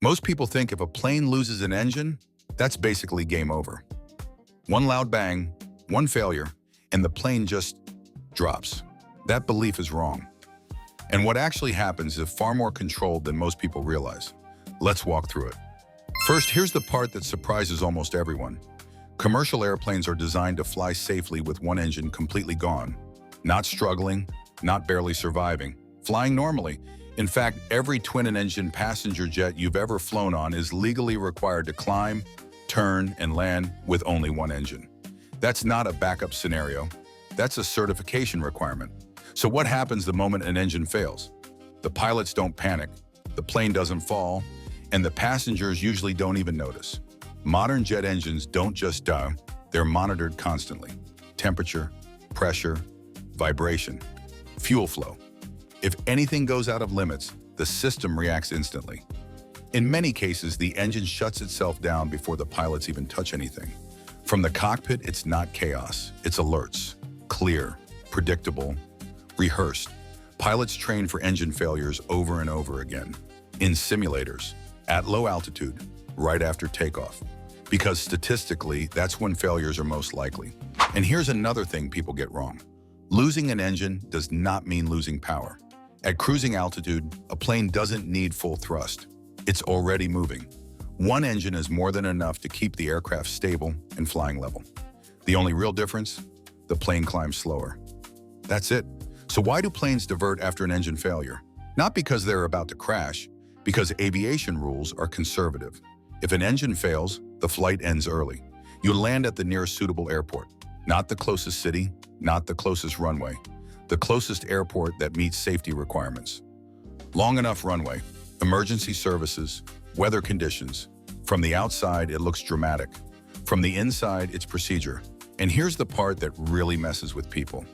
Most people think if a plane loses an engine, that's basically game over. One loud bang, one failure, and the plane just drops. That belief is wrong. And what actually happens is far more controlled than most people realize. Let's walk through it. First, here's the part that surprises almost everyone. Commercial airplanes are designed to fly safely with one engine completely gone. Not struggling, not barely surviving, flying normally. In fact, every twin-engine passenger jet you've ever flown on is legally required to climb, turn, and land with only one engine. That's not a backup scenario. That's a certification requirement. So what happens the moment an engine fails? The pilots don't panic, the plane doesn't fall, and the passengers usually don't even notice. Modern jet engines don't just die, they're monitored constantly. Temperature, pressure, vibration, fuel flow. If anything goes out of limits, the system reacts instantly. In many cases, the engine shuts itself down before the pilots even touch anything. From the cockpit, it's not chaos, it's alerts. Clear, predictable, rehearsed. Pilots train for engine failures over and over again. In simulators, at low altitude, right after takeoff. Because statistically, that's when failures are most likely. And here's another thing people get wrong. Losing an engine does not mean losing power. At cruising altitude, a plane doesn't need full thrust. It's already moving. One engine is more than enough to keep the aircraft stable and flying level. The only real difference? The plane climbs slower. That's it. So why do planes divert after an engine failure? Not because they're about to crash, because aviation rules are conservative. If an engine fails, the flight ends early. You land at the nearest suitable airport. Not the closest city, not the closest runway. The closest airport that meets safety requirements. Long enough runway, emergency services, weather conditions. From the outside, it looks dramatic. From the inside, it's procedure. And here's the part that really messes with people.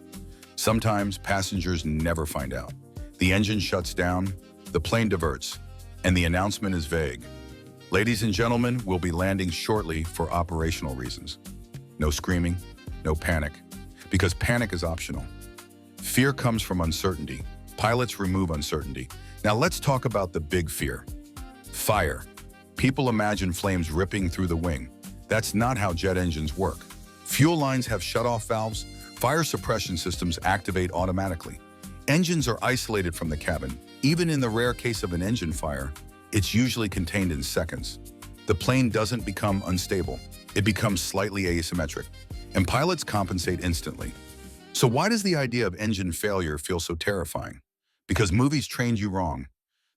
Sometimes passengers never find out. The engine shuts down, the plane diverts, and the announcement is vague. Ladies and gentlemen, we'll be landing shortly for operational reasons. No screaming, no panic, because panic is optional. Fear comes from uncertainty. Pilots remove uncertainty. Now let's talk about the big fear. Fire. People imagine flames ripping through the wing. That's not how jet engines work. Fuel lines have shutoff valves. Fire suppression systems activate automatically. Engines are isolated from the cabin. Even in the rare case of an engine fire, it's usually contained in seconds. The plane doesn't become unstable. It becomes slightly asymmetric, and pilots compensate instantly. So why does the idea of engine failure feel so terrifying? Because movies trained you wrong.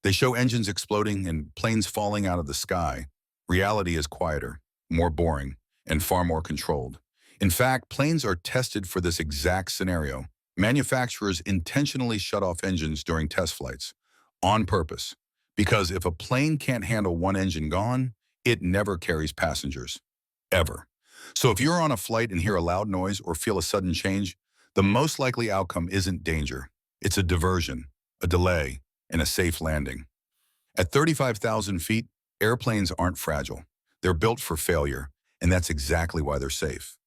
They show engines exploding and planes falling out of the sky. Reality is quieter, more boring, and far more controlled. In fact, planes are tested for this exact scenario. Manufacturers intentionally shut off engines during test flights, on purpose. Because if a plane can't handle one engine gone, it never carries passengers. Ever. So if you're on a flight and hear a loud noise or feel a sudden change, the most likely outcome isn't danger. It's a diversion, a delay, and a safe landing. At 35,000 feet, airplanes aren't fragile. They're built for failure, and that's exactly why they're safe.